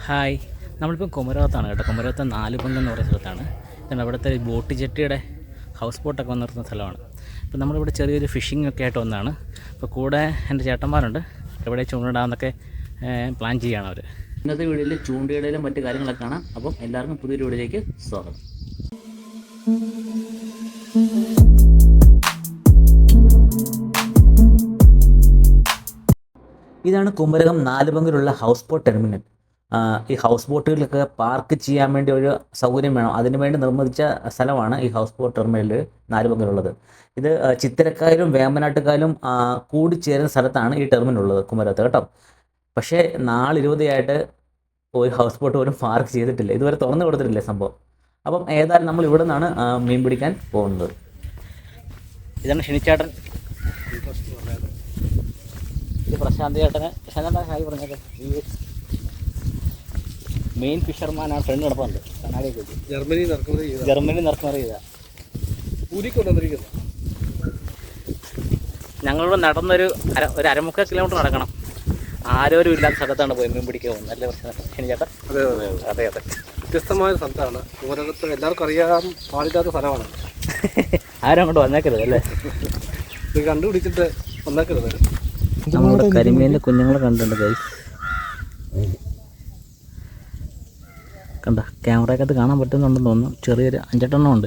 Hi, നമ്മളിപ്പോൾ കുമരകത്താണ് കേട്ടോ. കുമരകത്ത് നാലുപങ്ക് എന്ന് പറയുന്ന സ്ഥലത്താണ്. കാരണം അവിടുത്തെ ബോട്ട് ജെട്ടിയുടെ ഹൗസ് ബോട്ടൊക്കെ വന്ന് നിർത്തുന്ന സ്ഥലമാണ്. അപ്പോൾ നമ്മളിവിടെ ചെറിയൊരു ഫിഷിംഗ് ഒക്കെ ആയിട്ട് വന്നതാണ്. അപ്പോൾ കൂടെ എൻ്റെ ചേട്ടന്മാരുണ്ട്. എവിടെ ചൂണ്ടിടാമെന്നൊക്കെ പ്ലാൻ ചെയ്യുകയാണ് അവർ. ഇന്നത്തെ വീഡിയോയിൽ ചൂണ്ടയിടയിലും മറ്റു കാര്യങ്ങളൊക്കെ കാണാം. അപ്പം എല്ലാവർക്കും പുതിയൊരു വീഡിയോയിലേക്ക് സ്വാഗതം. ഇതാണ് കുമരകം നാലുപങ്കിലുള്ള ഹൗസ് ബോട്ട് ടെർമിനൽ. ഈ ഹൗസ് ബോട്ടുകളിലൊക്കെ പാർക്ക് ചെയ്യാൻ വേണ്ടി ഒരു സൗകര്യം വേണം. അതിനു വേണ്ടി നിർമ്മിച്ച സ്ഥലമാണ് ഈ ഹൗസ് ബോട്ട് ടെർമിനൽ നാലുപങ്കിലുള്ളത്. ഇത് ചിത്തിരക്കായലും വേമ്പനാട്ടുകായലും കൂടിച്ചേരുന്ന സ്ഥലത്താണ് ഈ ടെർമിനൽ ഉള്ളത് കുമരകത്ത് കേട്ടോ. പക്ഷേ 4:20 ഒരു ഹൗസ് ബോട്ട് പോലും പാർക്ക് ചെയ്തിട്ടില്ല, ഇതുവരെ തുറന്നു കൊടുത്തിട്ടില്ല സംഭവം. അപ്പം ഏതായാലും നമ്മൾ ഇവിടെ നിന്നാണ് മീൻ പിടിക്കാൻ പോകുന്നത്. ഇതാണ് ഷിനിച്ചേട്ടൻ, ഇത് പ്രശാന്ത് ചേട്ടന്. പ്രശാന്ത് ഹായ് പറഞ്ഞത്. മെയിൻ ഫിഷർമാനാണ്. ഫ്രണ്ട് കിടപ്പുണ്ട്, കണ്ണാടിയൊക്കെ വെച്ച്. ജർമ്മനി ഇറക്കുമതി ചെയ്താ ഞങ്ങളിവിടെ നടന്നൊരു അരമുക്കാൽ കിലോമീറ്റർ നടക്കണം. ആരോരും ഇല്ലാത്ത സ്ഥലത്താണ് പോയി മീൻ പിടിക്കാൻ പോകുന്നത്. നല്ല പ്രശ്നം ഷിനിച്ചേട്ടൻ. അതെ വ്യത്യസ്തമായ സ്ഥലത്താണ് കുമരകത്ത്. എല്ലാവർക്കും അറിയാൻ പാടില്ലാത്ത സ്ഥലമാണ്. ആരും അങ്ങോട്ട് വന്നേക്കരുത് അല്ലേ, ഇത് കണ്ടുപിടിച്ചിട്ട് വന്നേക്കരുത്. നമ്മളിവിടെ കരിമീൻ്റെ കുഞ്ഞുങ്ങളെ കണ്ടിട്ടുണ്ട് ഗൈസ്. കണ്ട ക്യാമറയ്ക്കകത്ത് കാണാൻ പറ്റുന്നുണ്ടെന്ന് തോന്നുന്നു. ചെറിയൊരു 5-8 ഉണ്ട്.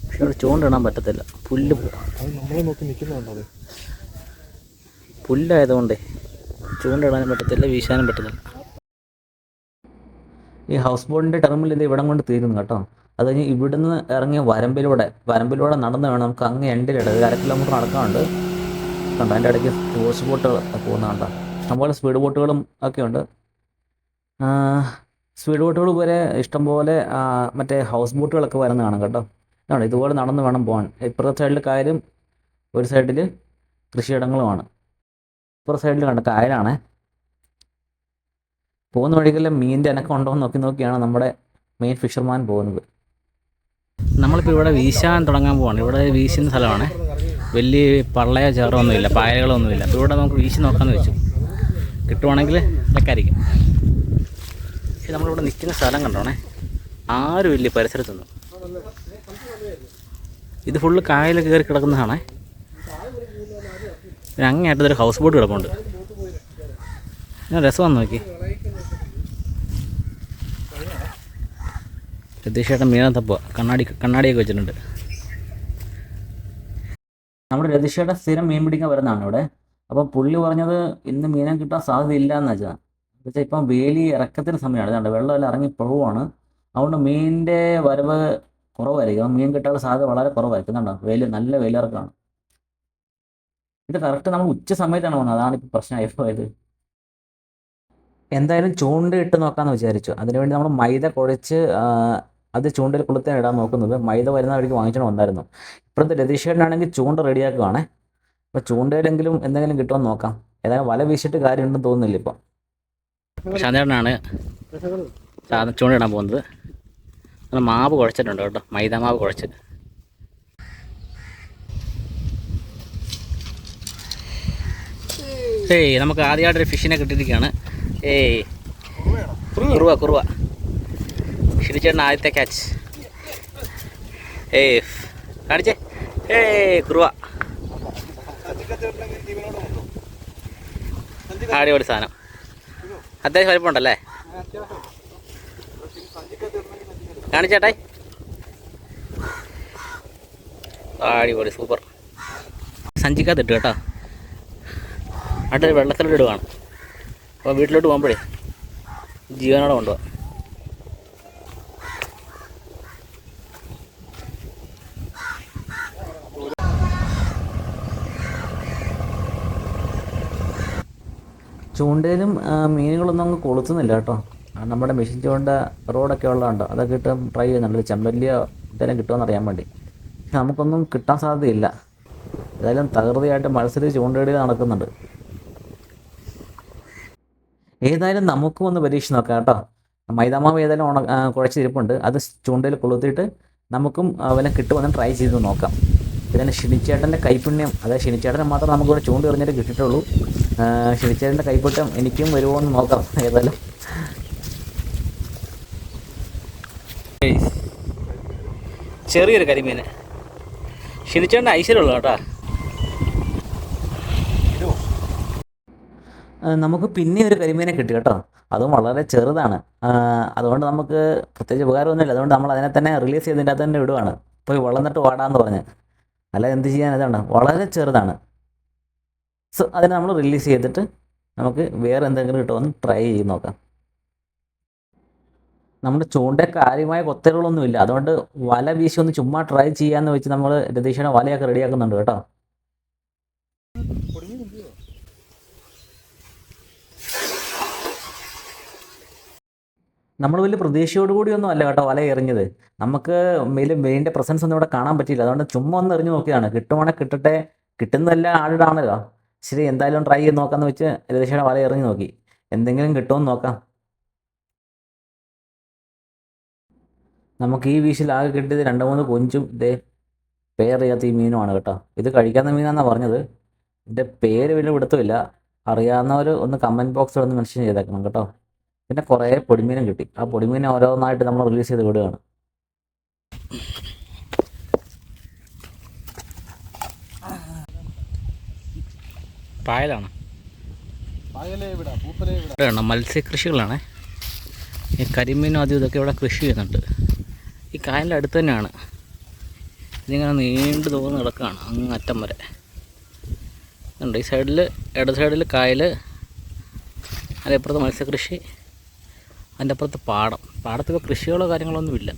പക്ഷെ അവിടെ ചൂണ്ടിടാൻ പറ്റത്തില്ല, പുല്ലായതുകൊണ്ടേ ചൂണ്ടിടാനും പറ്റത്തില്ല, വീശാനും പറ്റത്തില്ല. ഈ ഹൗസ് ബോട്ടിൻ്റെ ടെർമിനൽ ഇത് ഇവിടം കൊണ്ട് തീരുന്നു കേട്ടോ. അത് കഴിഞ്ഞ് ഇവിടുന്ന് ഇറങ്ങിയ വരമ്പിലൂടെ നടന്ന് വേണം നമുക്ക് അങ്ങ് എൻഡിലിട. 1/2 കിലോമീറ്റർ നടക്കാനുണ്ട്. കണ്ടോ, അതിൻ്റെ ഇടയ്ക്ക് ടൂറിസ്റ്റ് ബോട്ടുകൾ പോകുന്ന കണ്ടോ. ഇഷ്ടംപോലെ സ്പീഡ് ബോട്ടുകളും ഒക്കെ ഉണ്ട്. സ്പീഡ് ബോട്ടുകൾ പോലെ ഇഷ്ടംപോലെ മറ്റേ ഹൗസ് ബോട്ടുകളൊക്കെ വരുന്ന കാണാം കേട്ടോ. ഇതാണ്, ഇതുപോലെ നടന്ന് വേണം പോകാൻ. ഇപ്പുറത്തെ സൈഡിൽ കായലും ഒരു സൈഡിൽ കൃഷിയിടങ്ങളുമാണ്. ഇപ്പുറത്തെ സൈഡിൽ കണ്ട കായലാണേ. പോകുന്ന വഴിക്കെല്ലാം മീനിൻ്റെ അനക്കം ഉണ്ടോ എന്ന് നോക്കിയാണ് നമ്മുടെ മെയിൻ ഫിഷർമാൻ പോകുന്നത്. നമ്മളിപ്പോൾ ഇവിടെ വീശാൻ തുടങ്ങാൻ പോവാണ്. ഇവിടെ വീശുന്ന സ്ഥലമാണ്. വലിയ പള്ളയോ ചേറൊന്നുമില്ല, പായലുകളൊന്നുമില്ല. അപ്പോൾ ഇവിടെ നമുക്ക് വീശി നോക്കാമെന്ന് വെച്ചു. കിട്ടുവാണെങ്കിൽ ഇതൊക്കെയായിരിക്കും. പക്ഷെ നമ്മളിവിടെ നിൽക്കുന്ന സ്ഥലം കണ്ടോണേ, ആരും ഇല്ല പരിസരത്തൊന്നും. ഇത് ഫുള്ള് കായൽ കയറി കിടക്കുന്നതാണേ. അങ്ങേയറ്റത്തൊരു ഹൗസ് ബോട്ട് കിടപ്പുണ്ട്. ഞാൻ രസമാണെന്ന് നോക്കി. രതീഷേട്ടൻ മീനത്തപ്പോൾ കണ്ണാടിയൊക്കെ വെച്ചിട്ടുണ്ട്. നമ്മുടെ രതീഷേട്ടൻ സ്ഥിരം മീൻ പിടിക്കാൻ വരുന്നതാണ് ഇവിടെ. അപ്പോൾ പുള്ളി പറഞ്ഞത് ഇന്ന് മീനെ കിട്ടാൻ സാധ്യതയില്ല എന്ന് വെച്ചാൽ ഇപ്പം വേലി ഇറക്കത്തിന് സമയമാണ്. ഇതുണ്ട്, വെള്ളമെല്ലാം ഇറങ്ങി പോവുകയാണ്. അതുകൊണ്ട് മീനിൻ്റെ വരവ് കുറവായിരിക്കും. മീൻ കിട്ടാനുള്ള സാധ്യത വളരെ കുറവായിരിക്കും. കണ്ടോ, നല്ല വേലിയിറക്കമാണ്. ഇത് കറക്റ്റ് നമ്മൾ ഉച്ച സമയത്താണ് വന്നത്, അതാണ് ഇപ്പോൾ പ്രശ്നമായി പോയത്. എന്തായാലും ചൂണ്ട ഇട്ട് നോക്കാമെന്ന് വിചാരിച്ചു. അതിനുവേണ്ടി നമ്മൾ മൈദ കുഴച്ച് അത് ചൂണ്ടയിൽ കൊളുത്താൻ ഇടാൻ നോക്കുന്നത്. മൈദ വരുന്ന വഴിക്ക് വാങ്ങിച്ചോണ്ട് വന്നായിരുന്നു. ഇപ്പോഴത്തെ രതീഷേട്ടനാണെങ്കിൽ ചൂണ്ട റെഡിയാക്കുവാണേ. അപ്പോൾ ചൂണ്ടയിലെങ്കിലും എന്തെങ്കിലും കിട്ടുമെന്ന് നോക്കാം. ഏതായാലും വല വീശിട്ട് കാര്യമുണ്ടെന്ന് തോന്നുന്നില്ല ഇപ്പം. ശാന്തേട്ടനാണ് ചൂണ്ട ഇടാൻ പോകുന്നത്. മാവ് കുഴച്ചിട്ടുണ്ട് കേട്ടോ, മൈദ മാവ് കുഴച്ച്. നമുക്ക് ആദ്യമായിട്ടൊരു ഫിഷിനെ കിട്ടിയിരിക്കുകയാണ്. കുറുവ ഷിനിച്ചേട്ടൻ ആദ്യത്തെ ക്യാച്ച്. കാണിച്ചേ. കുറുവ, അടിപൊളി സാധനം. അത്യാവശ്യം വലിപ്പമുണ്ടല്ലേ, കാണിച്ചേട്ടായി. അടിപൊളി, സൂപ്പർ. സഞ്ചിക്കകത്തിട്ട് കേട്ടോ. അടുത്തൊരു വെള്ളത്തിലോട്ട് ഇടുവാണ്. അപ്പോൾ വീട്ടിലോട്ട് പോകുമ്പോഴേ ജീവനോടെ കൊണ്ടുപോകാം. ചൂണ്ടയിലും മീനുകളൊന്നും അങ്ങ് കൊളുത്തുന്നില്ല കേട്ടോ. നമ്മുടെ മെഷീൻ ചൂണ്ട റോഡൊക്കെ ഉള്ളതുണ്ടോ, അതൊക്കെ ഇട്ട് ട്രൈ ചെയ്യുന്നുണ്ട്. ചെമ്പല്ലിയോ എന്തെങ്കിലും കിട്ടുമെന്ന് അറിയാൻ വേണ്ടി. പക്ഷെ നമുക്കൊന്നും കിട്ടാൻ സാധ്യതയില്ല. ഏതായാലും തകൃതിയായിട്ട് മത്സരിച്ച് ചൂണ്ടയിടൽ നടക്കുന്നുണ്ട്. ഏതായാലും നമുക്കും ഒന്ന് പരീക്ഷ നോക്കാം കേട്ടോ. മൈദാമാവ് ഏതായാലും കുഴച്ചിരിപ്പുണ്ട്. അത് ചൂണ്ടയിൽ കൊളുത്തിയിട്ട് നമുക്കും വല്ല കിട്ടുമെന്ന് ട്രൈ ചെയ്ത് നോക്കാം. പിന്നെ ഷിനിച്ചേട്ടൻ്റെ കൈപുണ്യം, അതായത് ഷിനിച്ചേട്ടനെ മാത്രം നമുക്കിവിടെ ചൂണ്ട എറിഞ്ഞിട്ട് കിട്ടിയിട്ടുള്ളൂ. ക്ഷണിച്ചതിൻ്റെ കൈപ്പൊട്ടം എനിക്കും വരുമോ എന്ന് നോക്കാം ഏതായാലും. ചെറിയൊരു കരിമീൻ ക്ഷണിച്ചേണ്ട ഐശ്വര്യമുള്ളൂ കേട്ടോ. നമുക്ക് പിന്നെ ഒരു കരിമീനെ കിട്ടി കേട്ടോ. അതും വളരെ ചെറുതാണ്. അതുകൊണ്ട് നമുക്ക് പ്രത്യേകിച്ച് ഉപകാരമൊന്നുമില്ല. അതുകൊണ്ട് നമ്മൾ അതിനെ തന്നെ റിലീസ് ചെയ്തതിൻ്റെ അകത്ത് തന്നെ വിടുവാണ്. പോയി വളർന്നിട്ട് വാടാന്ന് പറഞ്ഞ്. അല്ല എന്ത് ചെയ്യാൻ, ഇതാണ് വളരെ ചെറുതാണ്. സോ അതിനെ നമ്മൾ റിലീസ് ചെയ്തിട്ട് നമുക്ക് വേറെ എന്തെങ്കിലും കിട്ടുമെന്ന് ട്രൈ ചെയ്ത് നോക്കാം. നമ്മുടെ ചൂണ്ട കാര്യമായ കൊത്തലുകളൊന്നുമില്ല. അതുകൊണ്ട് വല വീശി ഒന്ന് ചുമ്മാ ട്രൈ ചെയ്യാമെന്ന് വെച്ച് നമ്മൾ രതീഷയുടെ വലയൊക്കെ റെഡിയാക്കുന്നുണ്ട് കേട്ടോ. നമ്മൾ വലിയ പ്രതീക്ഷയോടുകൂടിയൊന്നും അല്ല കേട്ടോ വല എറിഞ്ഞത്. നമുക്ക് വലിയ മീനിൻ്റെ പ്രസൻസ് ഒന്നും ഇവിടെ കാണാൻ പറ്റിയില്ല. അതുകൊണ്ട് ചുമ്മാ ഒന്ന് എറിഞ്ഞു നോക്കിയതാണ്. കിട്ടുവാണെങ്കിൽ കിട്ടട്ടെ, കിട്ടുന്നതെല്ലാം ആടാണല്ലോ. ശരി, എന്തായാലും ട്രൈ ചെയ്ത് നോക്കാമെന്ന് വെച്ച് രതീഷയുടെ വല എറിഞ്ഞു നോക്കി. എന്തെങ്കിലും കിട്ടുമെന്ന് നോക്കാം. നമുക്ക് ഈ വീശിൽ ആകെ കിട്ടിയത് 2-3 കൊഞ്ചും ഇതേ പേരറിയാത്ത ഈ മീനുമാണ് കേട്ടോ. ഇത് കഴിക്കാവുന്ന മീനാണെന്നാണ് പറഞ്ഞത്. ഇതിൻ്റെ പേര് വലിയ പിടുത്തമില്ല. അറിയാവുന്നവർ ഒന്ന് കമൻറ്റ് ബോക്സിൽ ഒന്ന് മെൻഷൻ ചെയ്തേക്കണം കേട്ടോ. പിന്നെ കുറേ പൊടിമീനും കിട്ടി. ആ പൊടിമീനെ ഓരോന്നായിട്ട് നമ്മൾ റിലീസ് ചെയ്ത് വിടുകയാണ്. പായലാണ് മത്സ്യകൃഷികളാണ്. ഈ കരിമീനും അതും ഇതൊക്കെ ഇവിടെ കൃഷി ചെയ്യുന്നുണ്ട്. ഈ കായലിൻ്റെ അടുത്ത് തന്നെയാണ്. ഇതിങ്ങനെ നീണ്ടു തോന്നുന്ന കിടക്കുകയാണ് അങ്ങ് അറ്റം വരെ ഉണ്ട്. ഈ സൈഡിൽ ഇടത് സൈഡിൽ കായൽ, അതിനപ്പുറത്ത് മത്സ്യകൃഷി, അതിൻ്റെ അപ്പുറത്ത് പാടത്തൊക്കെ കൃഷികളോ കാര്യങ്ങളൊന്നുമില്ല.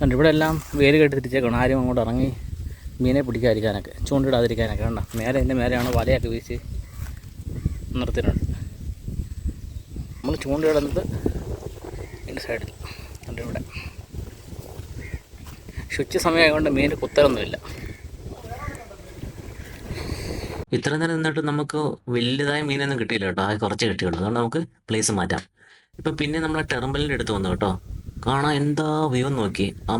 കണ്ട് ഇവിടെ എല്ലാം വേര് കെട്ടി തിരിച്ചേക്കണം. ആരും അങ്ങോട്ട് ഇറങ്ങി മീനെ പിടിക്കാതിരിക്കാനൊക്കെ, ചൂണ്ടിടാതിരിക്കാനൊക്കെ. കണ്ട മേലെ എൻ്റെ മേലെയാണ് വലയൊക്കെ വീശി നിർത്തിയിട്ടുണ്ട്. നമ്മൾ ചൂണ്ടിടുന്നത് എൻ്റെ സൈഡിൽ കണ്ട് ഇവിടെ ഉച്ച സമയമായതുകൊണ്ട് മീൻ കുത്തലൊന്നുമില്ല. ഇത്ര നേരം നിന്നിട്ട് നമുക്ക് വലുതായ മീനൊന്നും കിട്ടിയില്ല കേട്ടോ. ആകെ കുറച്ച് കിട്ടിയുള്ളൂ. അതുകൊണ്ട് നമുക്ക് പ്ലേസ് മാറ്റാം. ഇപ്പം പിന്നെ നമ്മൾ ടെർമിനലിൻ്റെ അടുത്ത് വന്നു കേട്ടോ. കാണാൻ എന്താ വ്യൂ നോക്കി. ആ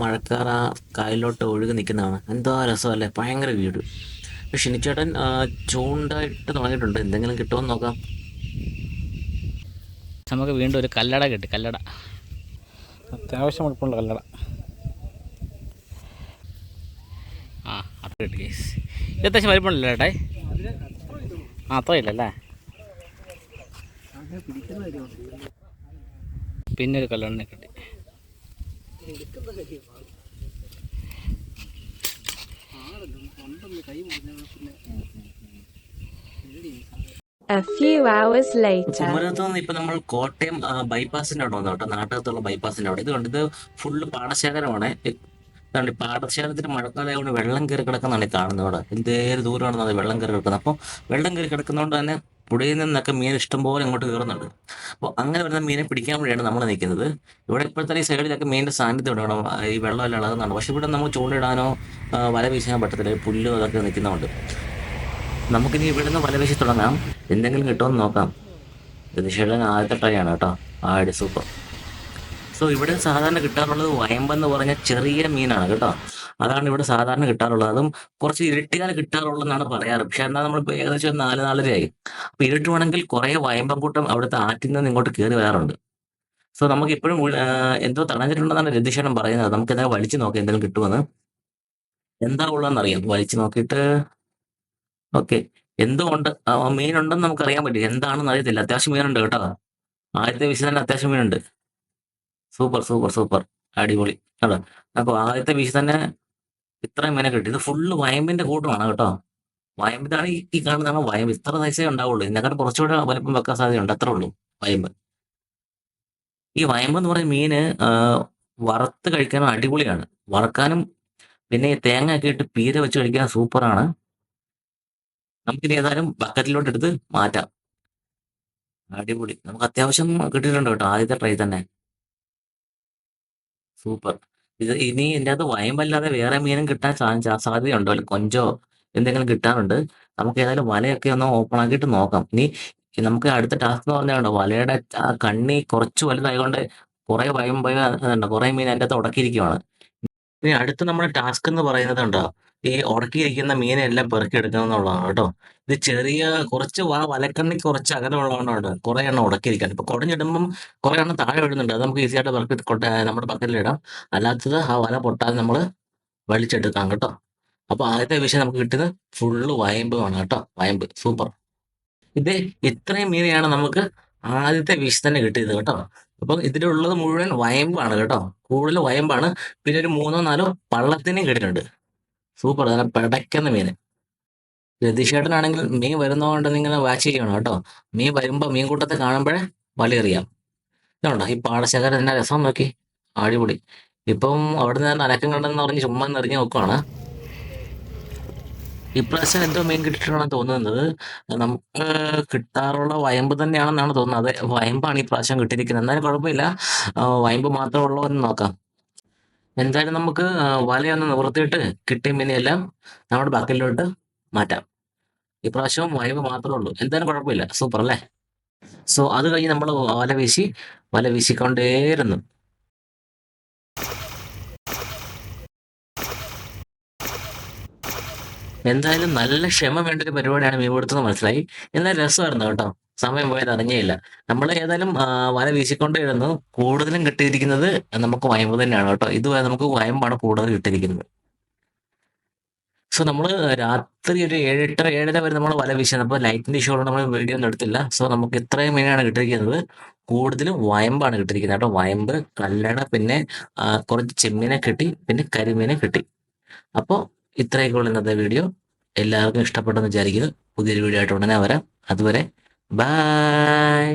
മഴക്കാർ ആ കായലിലോട്ട് ഒഴുകി നിൽക്കുന്നതാണ്. എന്താ രസമല്ലേ, ഭയങ്കര വീട്. ഷിനിച്ചേട്ടൻ ചൂണ്ടായിട്ട് തുടങ്ങിയിട്ടുണ്ട്. എന്തെങ്കിലും കിട്ടുമെന്ന് നോക്കാം. നമുക്ക് വീണ്ടും ഒരു കല്ലട കിട്ടി. കല്ലട അത്യാവശ്യം എളുപ്പമുള്ള കല്ലട. അത് കിട്ടി കേസ്. ഇത് അത്യാവശ്യം വലിപ്പമുണ്ടല്ലോ ചേട്ടായി. അത്ര ഇല്ലല്ലേ. പിന്നെ ഒരു കല്ലടനെ കിട്ടി. A few hours later. കുമരകത്ത് നിന്ന് ഇപ്പം നമ്മൾ കോട്ടയം ബൈപ്പാസിൻ്റെ അവിടെ വന്നു കേട്ടോ. നാട്ടകത്തുള്ള ബൈപ്പാസിൻ്റെ അവിടെ. ഇത് കണ്ട് ഇത് ഫുള്ള് പാടശേഖരമാണ്. ഇതാണ്ട് പാടശേഖരത്തിന് മഴക്കാലമായതുകൊണ്ട് വെള്ളം കയറി കിടക്കുന്നതാണ് ഈ കാണുന്നത്. അവിടെ എന്തേലും ദൂരമാണെന്ന് അത് വെള്ളം കയറി കിടക്കുന്നത്. അപ്പോൾ വെള്ളം കയറി കിടക്കുന്നതുകൊണ്ട് തന്നെ പുഴയിൽ നിന്നൊക്കെ മീൻ ഇഷ്ടംപോലെ ഇങ്ങോട്ട് കയറുന്നുണ്ട്. അപ്പോൾ അങ്ങനെ വരുന്ന മീനെ പിടിക്കാൻ വേണ്ടിയാണ് നമ്മൾ നിൽക്കുന്നത്. ഇവിടെ ഇപ്പോഴത്തെ ഈ സൈഡിലൊക്കെ മീനിൻ്റെ സാന്നിധ്യം ഉണ്ട്. ഇവിടെ ഈ വെള്ളമെല്ലാം ഇളകുന്നുണ്ട്. പക്ഷേ ഇവിടെ നമ്മൾ ചൂണ്ടിടാനോ വല വീശാനോ പറ്റത്തില്ല. പുല്ലും അതൊക്കെ നിൽക്കുന്നുണ്ട്. നമുക്കിനി ഇവിടുന്ന് വല വീശി തുടങ്ങാം. എന്തെങ്കിലും കിട്ടുമെന്ന് നോക്കാം. രതീഷേട്ടൻ ആദ്യത്തെ ട്രൈ ആണ് കേട്ടോ. ആടി സൂപ്പർ. സോ ഇവിടെ സാധാരണ കിട്ടാറുള്ളത് വയമ്പെന്ന് പറഞ്ഞ ചെറിയ മീനാണ് കേട്ടോ. അതാണ് ഇവിടെ സാധാരണ കിട്ടാറുള്ളത്. അതും കുറച്ച് ഇരുട്ടിയാൽ കിട്ടാറുള്ളതെന്നാണ് പറയാറ്. പക്ഷെ എന്നാൽ നമ്മളിപ്പോൾ ഏകദേശം 4-4:30 അപ്പോൾ ഇരുട്ടുവാണെങ്കിൽ കുറേ വയമ്പൻ കൂട്ടം അവിടുത്തെ ആറ്റിൽ നിന്ന് ഇങ്ങോട്ട് കയറി വരാറുണ്ട്. സോ നമുക്ക് ഇപ്പോഴും എന്തോ തടഞ്ഞിട്ടുണ്ടെന്നാണ് രതീഷേട്ടൻ പറയുന്നത്. നമുക്ക് എന്തെങ്കിലും വലിച്ചു നോക്കാം എന്തെങ്കിലും കിട്ടുമെന്ന്. എന്താ ഉള്ളതെന്ന് അറിയാം. വലിച്ചു നോക്കിയിട്ട് ഓക്കെ എന്തോ ഉണ്ട്. മീനുണ്ടെന്ന് നമുക്കറിയാൻ പറ്റും. എന്താണെന്ന് അറിയത്തില്ല. അത്യാവശ്യം മീനുണ്ട് കേട്ടോ. ആദ്യത്തെ വീശി തന്നെ അത്യാവശ്യം മീനുണ്ട്. സൂപ്പർ സൂപ്പർ സൂപ്പർ, അടിപൊളി കേട്ടോ. അപ്പോൾ ആദ്യത്തെ വീശി തന്നെ ഇത്രയും മീനെ കിട്ടി. ഇത് ഫുള്ള് വയമ്പിന്റെ കൂട്ടമാണ് കേട്ടോ. വയമ്പിതാണ് ഈ കാണുന്നതാണ് വയമ്പ്. ഇത്ര സൈസേ ഉണ്ടാവുള്ളൂ. ഇതിനെക്കാട്ട് കുറച്ചുകൂടെ വലിപ്പം വെക്കാൻ സാധ്യതയുണ്ട്. അത്രേ ഉള്ളൂ വയമ്പ്. ഈ വയമ്പ് എന്ന് പറയുന്ന മീന് വറുത്ത് കഴിക്കാനും അടിപൊളിയാണ്. വറക്കാനും പിന്നെ ഈ തേങ്ങ ഒക്കെ ഇട്ട് പീര വെച്ച് കഴിക്കാൻ സൂപ്പറാണ്. നമുക്കിനി ഏതായാലും ബക്കറ്റിലോട്ട് എടുത്ത് മാറ്റാം. അടിപൊളി. നമുക്ക് അത്യാവശ്യം കിട്ടിയിട്ടുണ്ട് കേട്ടോ ആദ്യത്തെ ട്രൈ തന്നെ. സൂപ്പർ. ഇത് ഇനി എൻ്റെ അകത്ത് വയമ്പല്ലാതെ വേറെ മീനും കിട്ടാൻ സാധ്യതയുണ്ടോ? അല്ല കൊഞ്ചോ എന്തെങ്കിലും കിട്ടാറുണ്ട്. നമുക്ക് ഏതായാലും വലയൊക്കെ ഒന്ന് ഓപ്പൺ ആക്കിയിട്ട് നോക്കാം. ഇനി നമുക്ക് അടുത്ത ടാസ്ക് എന്ന് പറഞ്ഞാൽ വലയുടെ ആ കണ്ണി കുറച്ച് വലുതായതുകൊണ്ട് കുറേ വയമ്പ് കുറേ മീൻ എൻ്റെ അകത്ത് ഉടക്കിയിരിക്കുവാണ്. ഇനി അടുത്ത നമ്മുടെ ടാസ്ക് എന്ന് പറയുന്നത് ഉണ്ടോ, ഈ ഉടക്കിയിരിക്കുന്ന മീനെല്ലാം പെറുക്കിയെടുക്കണം എന്നുള്ളതാണ് കേട്ടോ. ഇത് ചെറിയ കുറച്ച് വലക്കണ്ണി കുറച്ച് അകലമുള്ളതുകൊണ്ടാണ് കുറെ എണ്ണം ഉടക്കിയിരിക്കാൻ. ഇപ്പൊ കുടഞ്ഞിടുമ്പം കുറെ എണ്ണം താഴെ വീഴുന്നുണ്ട്. അത് നമുക്ക് ഈസി ആയിട്ട് നമ്മുടെ ബക്കറ്റിലിടാം. അല്ലാത്തത് ആ വല പൊട്ടാതെ നമ്മൾ വലിച്ചെടുക്കാം കേട്ടോ. അപ്പൊ ആദ്യത്തെ വിഷയം നമുക്ക് കിട്ടുന്നത് ഫുള്ള് വയമ്പുമാണ് കേട്ടോ. വയമ്പ് സൂപ്പർ. ഇത് ഇത്രയും മീനെയാണ് നമുക്ക് ആദ്യത്തെ വിഷ് തന്നെ കിട്ടിയത് കേട്ടോ. അപ്പം ഇതിലുള്ളത് മുഴുവൻ വയമ്പാണ് കേട്ടോ. കൂടുതൽ വയമ്പാണ്. പിന്നെ ഒരു 3-4 പള്ളത്തിനെയും കിട്ടിയിട്ടുണ്ട്. സൂപ്പർ, നല്ല പിടയ്ക്കുന്ന മീന്. രതീഷേട്ടനാണെങ്കിൽ മീൻ വരുന്നതുകൊണ്ട് ഇങ്ങനെ വാച്ച് ചെയ്യണം കേട്ടോ. മീൻ വരുമ്പോ മീൻ കൂട്ടത്തെ കാണുമ്പോഴേ വലിയെറിയാം. ഇതുണ്ടോ ഈ പാടശേഖരം എന്നാ രസം നോക്കി, അടിപൊളി. ഇപ്പം അവിടെ നിന്ന് അനക്കം കണ്ടെന്ന് പറഞ്ഞ് ചുമ്മാ നിറഞ്ഞു നോക്കുവാണ്. ഇപ്രാവശ്യം എന്തോ മീൻ കിട്ടിയിട്ടാണെന്ന് തോന്നുന്നത്. നമുക്ക് കിട്ടാറുള്ള വയമ്പ് തന്നെയാണെന്നാണ് തോന്നുന്നത്. അതെ, വയമ്പാണ് ഈ പ്രാവശ്യം കിട്ടിയിരിക്കുന്നത്. എന്നാലും കുഴപ്പമില്ല, വയമ്പ് മാത്രമേ ഉള്ളൂ എന്ന് നോക്കാം. എന്തായാലും നമുക്ക് വലയൊന്ന് നിവർത്തിയിട്ട് കിട്ടിയ മീനെല്ലാം നമ്മുടെ ബക്കറ്റിലോട്ട് മാറ്റാം. ഇപ്രാവശ്യം വയമ്പ് മാത്രമേ ഉള്ളൂ. എന്തായാലും കുഴപ്പമില്ല, സൂപ്പർ അല്ലേ? സോ അത് കഴിഞ്ഞ് നമ്മൾ വല വീശിക്കൊണ്ടേയിരുന്നു. എന്തായാലും നല്ല ക്ഷമ വേണ്ട ഒരു പരിപാടിയാണ് മീൻപിടുത്തം മനസ്സിലായി. എന്നാൽ രസമായിരുന്നു കേട്ടോ. സമയം പോയത് അറിഞ്ഞേയില്ല. നമ്മൾ ഏതായാലും വല വീശിക്കൊണ്ടേയിരുന്നു. കൂടുതലും കിട്ടിയിരിക്കുന്നത് നമുക്ക് വയമ്പ് തന്നെയാണ് കേട്ടോ. ഇതുവരെ നമുക്ക് വയമ്പാണ് കൂടുതൽ കിട്ടിയിരിക്കുന്നത്. സോ നമ്മൾ രാത്രി ഒരു 7-8, 7:30 വരെ നമ്മൾ വല വീശിയത്. അപ്പോൾ ലൈറ്റിന്റെ ഇഷ്യൂ കൊണ്ട് നമ്മൾ വീഡിയോ ഒന്നും എടുത്തില്ല. സോ നമുക്ക് ഇത്രയും മീനാണ് കിട്ടിയിരിക്കുന്നത്. കൂടുതലും വയമ്പാണ് കിട്ടിയിരിക്കുന്നത് കേട്ടോ. വയമ്പ്, കല്ലട, പിന്നെ കുറച്ച് ചെമ്മീനെ കിട്ടി, പിന്നെ കരിമീനെ കിട്ടി. അപ്പോൾ ഇത്രയൊക്കെ ഉള്ളൂ ഇന്നത്തെ വീഡിയോ. എല്ലാവർക്കും ഇഷ്ടപ്പെട്ടെന്ന് വിചാരിക്കുന്നു. പുതിയൊരു വീഡിയോ ആയിട്ട് ഉടനെ വരാം. അതുവരെ ബൈ.